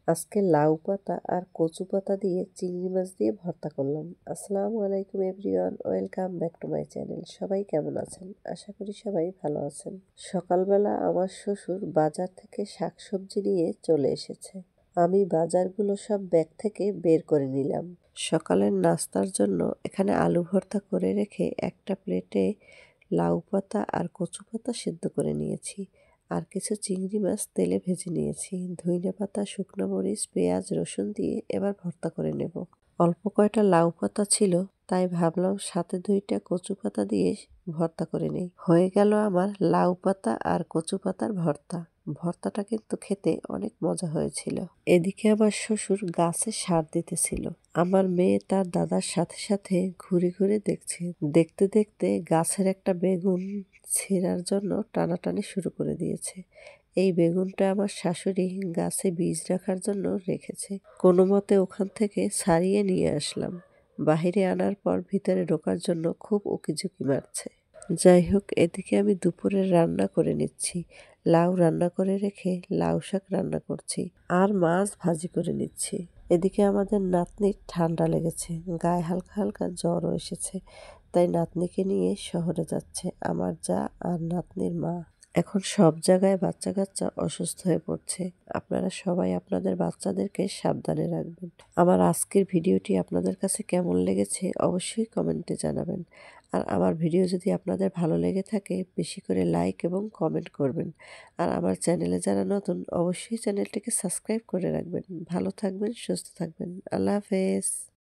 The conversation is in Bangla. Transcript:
আজকে লাউ পাতা আর কচু পাতা দিয়ে চিংড়ি মাছ দিয়ে ভর্তা করলাম। আসসালামু আলাইকুম everyone, welcome back to my channel. সবাই কেমন আছেন? আশা করি সবাই ভালো আছেন। সকালবেলা আমার শ্বশুর বাজার থেকে শাকসবজি নিয়ে চলে এসেছে। আমি বাজারগুলো সব ব্যাগ থেকে বের করে নিলাম। সকালের নাস্তার জন্য এখানে আলু ভর্তা করে রেখে একটা প্লেটে লাউ পাতা আর কচু পাতা সিদ্ধ করে নিয়েছি। আর কিছু চিংড়ি মাছ তেলে ভেজে নিয়েছি। ধইন্যাপাতা, শুকনো মরিচ, পেঁয়াজ, রসুন দিয়ে এবার ভর্তা করে নেব। অল্প কয়টা লাউ পাতা ছিল, তাই ভাবলাম সাথে 2টা কচু পাতা দিয়ে ভর্তা করে নেই। হয়ে গেল আমার লাউ পাতা আর কচু পাতার ভর্তা। ভর্তাটা কিন্তু খেতে অনেক মজা হয়েছিল। এদিকে আমার শ্বশুর গাছে সার দিতেছিল। আমার মেয়ে তার দাদার সাথে সাথে ঘুরে ঘুরে দেখছে। দেখতে দেখতে গাছের একটা বেগুন ছেঁড়ার জন্য টানাটানি শুরু করে দিয়েছে। এই বেগুনটা আমার শাশুড়ি গাছে বীজ রাখার জন্য রেখেছে। কোনো মতে ওখান থেকে ছাড়িয়ে নিয়ে আসলাম। বাহিরে আনার পর ভিতরে ঢোকার জন্য খুব উকিঝুঁকি মারছে। যাই হোক, এদিকে আমি দুপুরের রান্না করে নিচ্ছি। লাউ রান্না করে রেখে লাউ শাক রান্না করছি আর মাছ ভাজি করে নিচ্ছি। এদিকে আমাদের নাতনির ঠান্ডা লেগেছে, গায়ে হালকা হালকা জ্বরও এসেছে, তাই নাতনিকে নিয়ে শহরে যাচ্ছে আমার যা আর নাতনির মা। এখন সব জায়গায় বাচ্চা কাচ্চা অসুস্থ হয়ে পড়ছে। আপনারা সবাই আপনাদের বাচ্চাদেরকে সাবধানে রাখবেন। আমার আজকের ভিডিওটি আপনাদের কাছে কেমন লেগেছে অবশ্যই কমেন্টে জানাবেন। আর আমার ভিডিও যদি আপনাদের ভালো লেগে থাকে বেশি করে লাইক এবং কমেন্ট করবেন। আর আমার চ্যানেলে যারা নতুন অবশ্যই চ্যানেলটিকে সাবস্ক্রাইব করে রাখবেন। ভালো থাকবেন, সুস্থ থাকবেন। আল্লাহ হাফেজ।